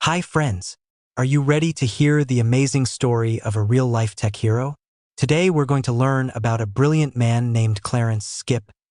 Hi friends, are you ready to hear the amazing story of a real-life tech hero? Today we're going to learn about a brilliant man named Clarence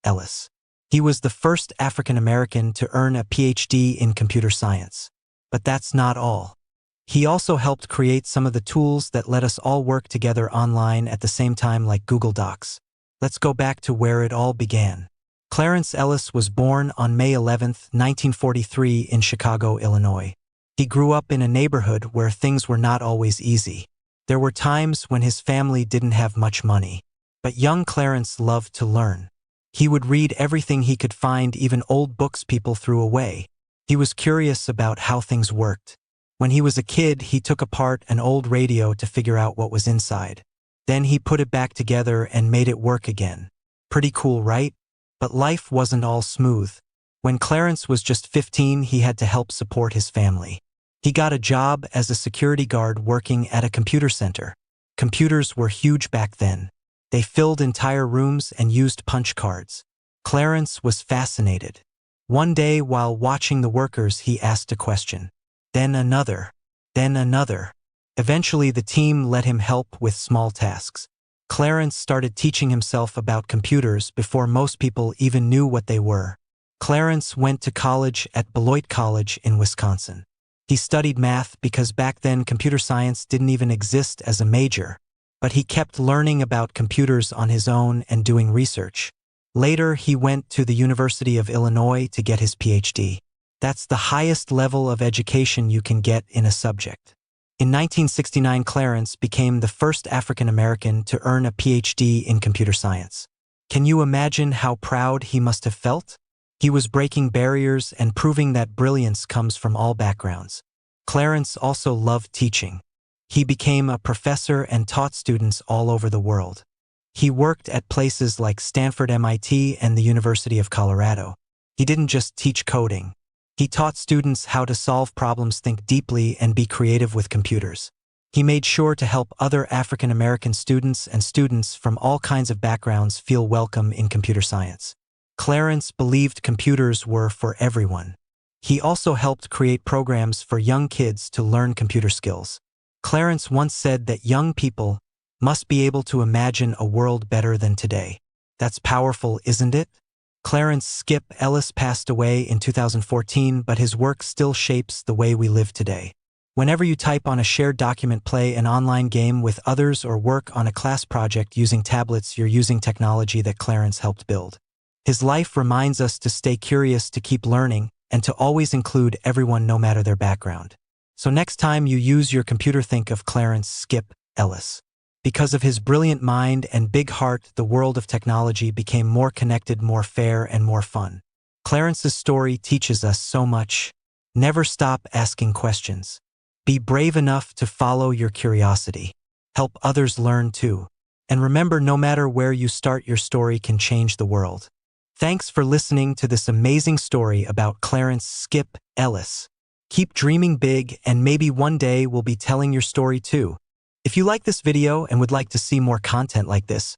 Ellis. He was the first African-American to earn a PhD in computer science. But that's not all. He also helped create some of the tools that let us all work together online at the same time, like Google Docs. Let's go back to where it all began. Clarence Ellis was born on May 11, 1943 in Chicago, Illinois. He grew up in a neighborhood where things were not always easy. There were times when his family didn't have much money. But young Clarence loved to learn. He would read everything he could find, even old books people threw away. He was curious about how things worked. When he was a kid, he took apart an old radio to figure out what was inside. Then he put it back together and made it work again. Pretty cool, right? But life wasn't all smooth. When Clarence was just 15, he had to help support his family. He got a job as a security guard working at a computer center. Computers were huge back then. They filled entire rooms and used punch cards. Clarence was fascinated. One day, while watching the workers, he asked a question. Then another. Then another. Eventually, the team let him help with small tasks. Clarence started teaching himself about computers before most people even knew what they were. Clarence went to college at Beloit College in Wisconsin. He studied math because back then computer science didn't even exist as a major. But he kept learning about computers on his own and doing research. Later, he went to the University of Illinois to get his PhD. That's the highest level of education you can get in a subject. In 1969, Clarence became the first African-American to earn a PhD in computer science. Can you imagine how proud he must have felt? He was breaking barriers and proving that brilliance comes from all backgrounds. Clarence also loved teaching. He became a professor and taught students all over the world. He worked at places like Stanford, MIT, and the University of Colorado. He didn't just teach coding. He taught students how to solve problems, think deeply, and be creative with computers. He made sure to help other African American students and students from all kinds of backgrounds feel welcome in computer science. Clarence believed computers were for everyone. He also helped create programs for young kids to learn computer skills. Clarence once said that young people must be able to imagine a world better than today. That's powerful, isn't it? Clarence Ellis passed away in 2014, but his work still shapes the way we live today. Whenever you type on a shared document, play an online game with others, or work on a class project using tablets, you're using technology that Clarence helped build. His life reminds us to stay curious, to keep learning, and to always include everyone no matter their background. So next time you use your computer, think of Clarence Ellis. Because of his brilliant mind and big heart, the world of technology became more connected, more fair, and more fun. Clarence's story teaches us so much. Never stop asking questions. Be brave enough to follow your curiosity. Help others learn too. And remember, no matter where you start, your story can change the world. Thanks for listening to this amazing story about Clarence Ellis. Keep dreaming big, and maybe one day we'll be telling your story too. If you like this video and would like to see more content like this,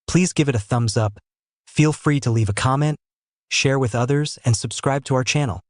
please give it a thumbs up. Feel free to leave a comment, share with others, and subscribe to our channel.